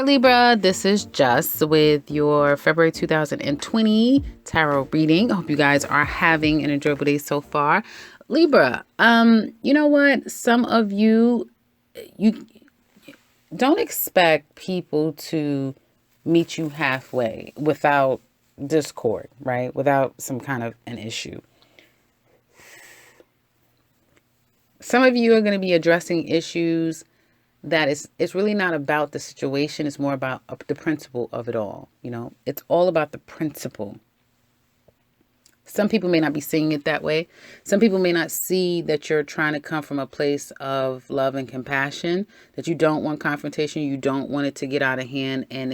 Libra, this is Just with your February 2020 tarot reading. I hope you guys are having an enjoyable day so far. Libra, you know what? Some of you don't expect people to meet you halfway without discord, right? Without some kind of an issue. Some of you are going to be addressing issues that it's really not about the situation. It's more about the principle of it all. It's all about the principle. Some people may not be seeing it that way. Some people may not see that you're trying to come from a place of love and compassion, that you don't want confrontation, you don't want it to get out of hand, and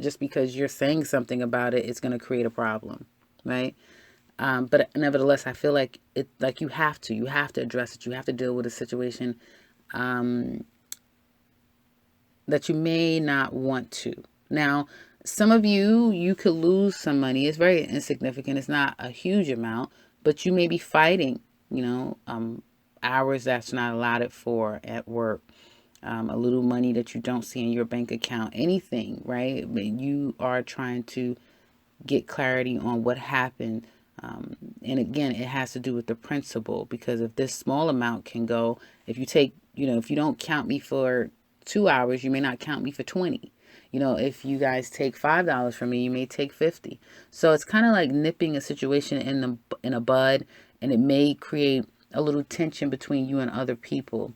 just because you're saying something about it, it's going to create a problem, right? But nevertheless, I feel like you have to address it. You have to deal with a situation that you may not want to. Now, some of you could lose some money. It's very insignificant. It's not a huge amount, but you may be fighting, hours that's not allotted for at work, a little money that you don't see in your bank account, anything, right? You are trying to get clarity on what happened. And again, it has to do with the principle, because if this small amount can go, if you take, if you don't count me for 2 hours, you may not count me for 20. If you guys take $5 from me, you may take 50. So it's kind of like nipping a situation in a bud, and it may create a little tension between you and other people.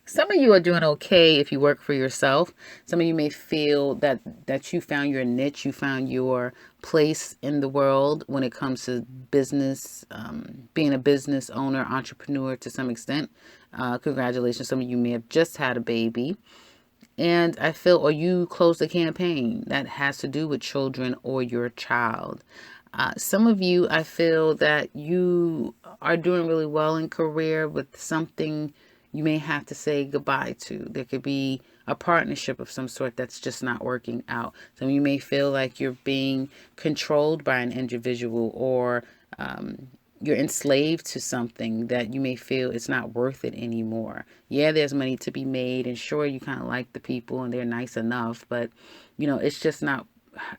Some of you are doing okay if you work for yourself. Some of you may feel that you found your niche, you found your place in the world when it comes to business, being a business owner, entrepreneur to some extent. Congratulations. Some of you may have just had a baby. And I feel, or you closed a campaign that has to do with children or your child. Some of you, I feel that you are doing really well in career with something you may have to say goodbye to. There could be a partnership of some sort that's just not working out. Some of you may feel like you're being controlled by an individual, or you're enslaved to something that you may feel it's not worth it anymore. Yeah, there's money to be made, and sure, you kind of like the people and they're nice enough, but it's just not,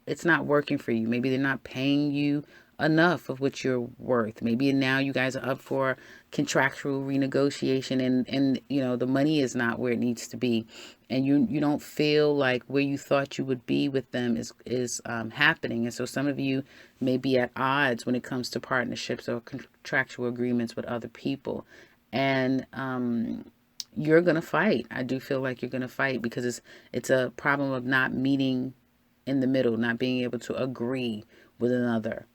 it's not working for you. Maybe they're not paying you enough of what you're worth. Maybe now you guys are up for contractual renegotiation, and the money is not where it needs to be, and you don't feel like where you thought you would be with them is happening. And so some of you may be at odds when it comes to partnerships or contractual agreements with other people, and you're gonna fight. I do feel like you're gonna fight, because it's a problem of not meeting in the middle, not being able to agree with another.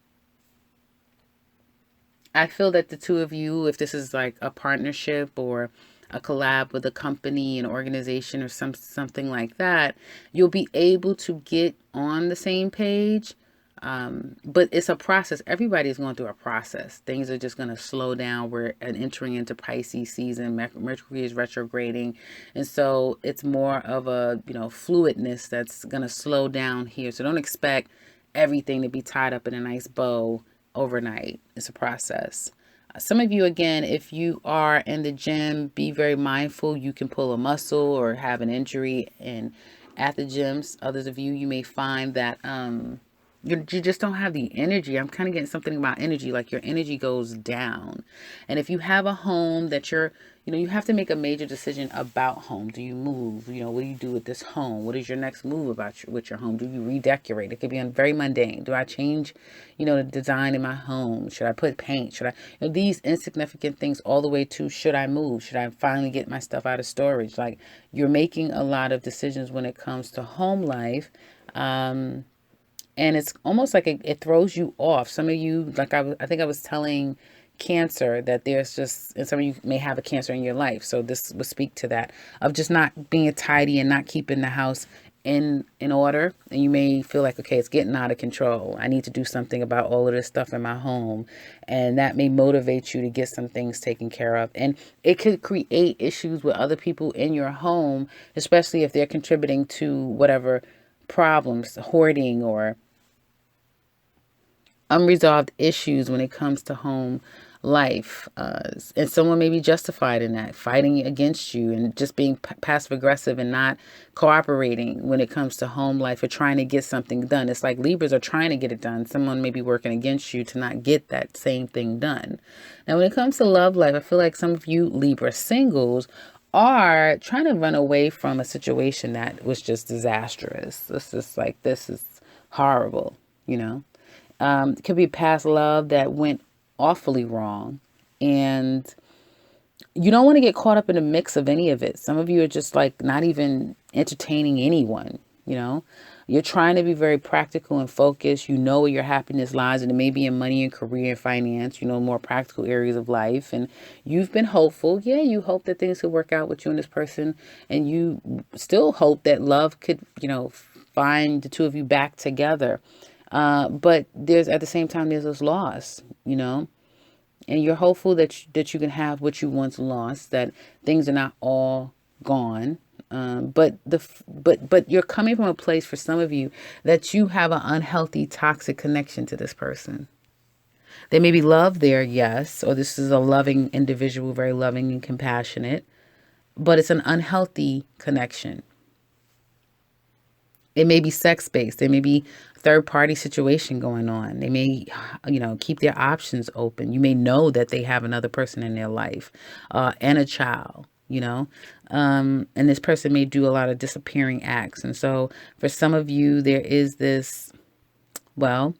I feel that the two of you, if this is like a partnership or a collab with a company, an organization, or something like that, you'll be able to get on the same page. But it's a process. Everybody is going through a process. Things are just going to slow down. We're entering into Pisces season. Mercury is retrograding. And so it's more of a, fluidness that's going to slow down here. So don't expect everything to be tied up in a nice bow overnight. It's a process. Some of you, again, if you are in the gym, be very mindful. You can pull a muscle or have an injury at the gyms. Others of you may find that you just don't have the energy. I'm kind of getting something about energy, like your energy goes down. And if you have a home that you have to make a major decision about home. Do you move? What do you do with this home? What is your next move with your home? Do you redecorate? It could be very mundane. Do I change, the design in my home? Should I put paint? Should I, these insignificant things, all the way to, should I move? Should I finally get my stuff out of storage? Like, you're making a lot of decisions when it comes to home life. And it's almost like it throws you off. Some of you, like I think I was telling Cancer that there's just, and some of you may have a Cancer in your life, so this would speak to that, of just not being tidy and not keeping the house in order. And you may feel like, okay, it's getting out of control. I need to do something about all of this stuff in my home. And that may motivate you to get some things taken care of. And it could create issues with other people in your home, especially if they're contributing to whatever problems, hoarding or unresolved issues when it comes to home life. And someone may be justified in that, fighting against you and just being passive aggressive and not cooperating when it comes to home life or trying to get something done. It's like Libras are trying to get it done. Someone may be working against you to not get that same thing done. Now, when it comes to love life, I feel like some of you Libra singles are trying to run away from a situation that was just disastrous. This is horrible, you know. It could be past love that went awfully wrong. And you don't want to get caught up in the mix of any of it. Some of you are just like not even entertaining anyone, you know. You're trying to be very practical and focused. You know where your happiness lies, and it may be in money and career and finance, you know, more practical areas of life. And you've been hopeful. Yeah, you hope that things could work out with you and this person. And you still hope that love could, you know, find the two of you back together. But there's at the same time, there's this loss, you know. And you're hopeful that you can have what you once lost, that things are not all gone. But you're coming from a place for some of you that you have an unhealthy, toxic connection to this person. There may be love there, yes, or this is a loving individual, very loving and compassionate, but it's an unhealthy connection. It may be sex based. There may be third party situation going on. They may, you know, keep their options open. You may know that they have another person in their life, and a child, you know, and this person may do a lot of disappearing acts. And so for some of you, there is this, well,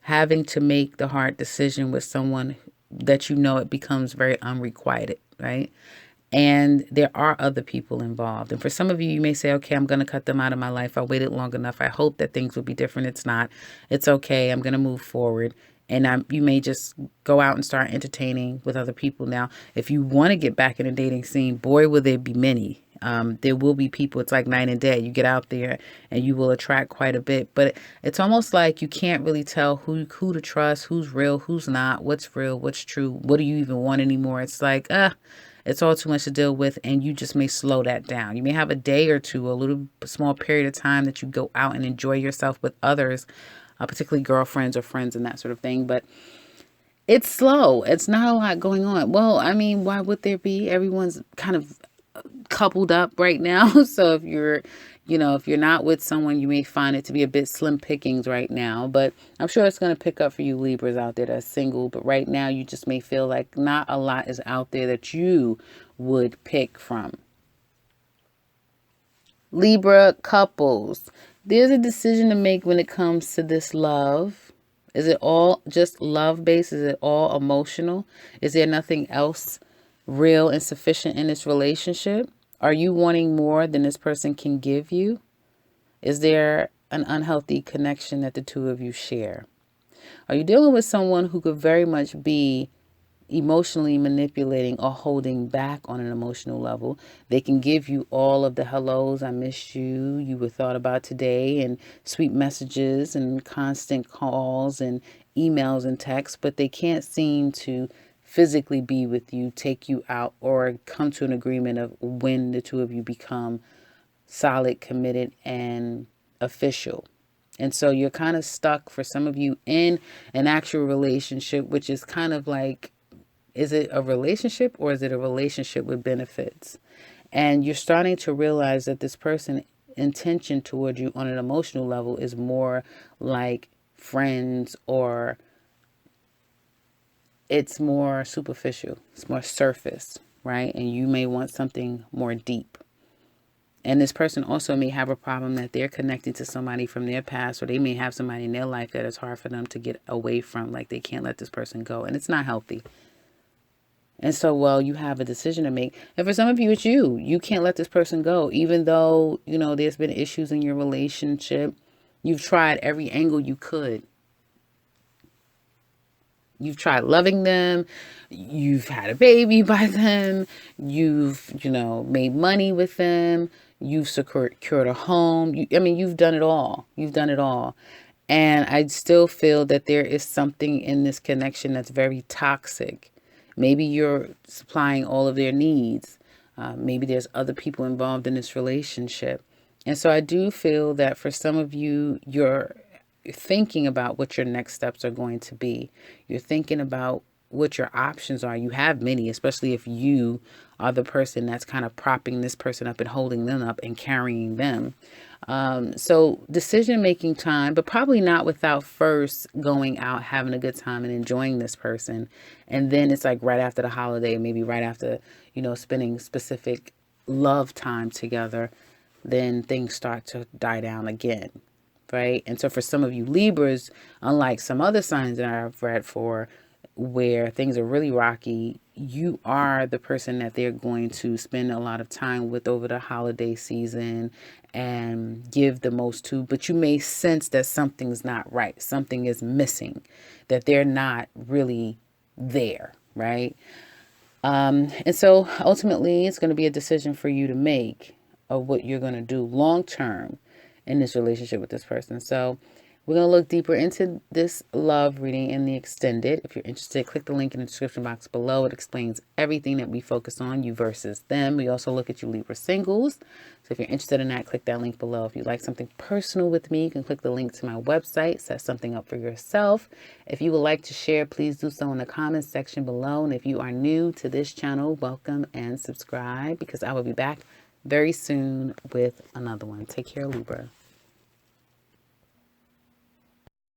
having to make the hard decision with someone that you know it becomes very unrequited, right? And there are other people involved. And for some of you, you may say, okay, I'm going to cut them out of my life. I waited long enough. I hope that things will be different. It's not. It's okay. I'm going to move forward. And you may just go out and start entertaining with other people. Now, if you want to get back in the dating scene, boy, will there be many. There will be people. It's like night and day. You get out there and you will attract quite a bit. But it's almost like you can't really tell who to trust, who's real, who's not, what's real, what's true. What do you even want anymore? It's like, it's all too much to deal with, and you just may slow that down. You may have a day or two, a little small period of time that you go out and enjoy yourself with others, particularly girlfriends or friends and that sort of thing. But it's slow. It's not a lot going on. Well, I mean, why would there be? Everyone's kind of coupled up right now. So if you're not with someone, you may find it to be a bit slim pickings right now, but I'm sure it's going to pick up for you Libras out there that's single. But right now you just may feel like not a lot is out there that you would pick from. Libra couples, there's a decision to make when it comes to this love. Is it all just love based? Is it all emotional? Is there nothing else real and sufficient in this relationship? Are you wanting more than this person can give you? Is there an unhealthy connection that the two of you share? Are you dealing with someone who could very much be emotionally manipulating or holding back on an emotional level? They can give you all of the hellos, I missed you, you were thought about today, and sweet messages and constant calls and emails and texts, but they can't seem to physically be with you, take you out, or come to an agreement of when the two of you become solid, committed, and official. And so you're kind of stuck for some of you in an actual relationship, which is kind of like, is it a relationship or is it a relationship with benefits? And you're starting to realize that this person's intention toward you on an emotional level is more like friends, or it's more superficial. It's more surface, right? And you may want something more deep. And this person also may have a problem that they're connecting to somebody from their past, or they may have somebody in their life that is hard for them to get away from. Like they can't let this person go, and it's not healthy. And so, well, you have a decision to make. And for some of you, it's you. You can't let this person go, even though, there's been issues in your relationship. You've tried every angle you could. You've tried loving them. You've had a baby by them. You've, made money with them. You've secured a home. You've done it all. You've done it all. And I still feel that there is something in this connection that's very toxic. Maybe you're supplying all of their needs. Maybe there's other people involved in this relationship. And so I do feel that for some of you, you're thinking about what your next steps are going to be. You're thinking about what your options are. You have many, especially if you are the person that's kind of propping this person up and holding them up and carrying them. So decision making time, but probably not without first going out, having a good time and enjoying this person. And then it's like right after the holiday, maybe right after, spending specific love time together, then things start to die down again. Right. And so for some of you Libras, unlike some other signs that I've read for, where things are really rocky, you are the person that they're going to spend a lot of time with over the holiday season and give the most to. But you may sense that something's not right, something is missing, that they're not really there. Right. And so ultimately, it's going to be a decision for you to make of what you're going to do long term in this relationship with this person. So we're going to look deeper into this love reading in the extended. If you're interested, click the link in the description box below. It explains everything that we focus on, you versus them. We also look at you Libra singles. So if you're interested in that, click that link below. If you'd like something personal with me, you can click the link to my website, set something up for yourself. If you would like to share, please do so in the comments section below. And if you are new to this channel, welcome and subscribe, because I will be back very soon with another one. Take care, Libra.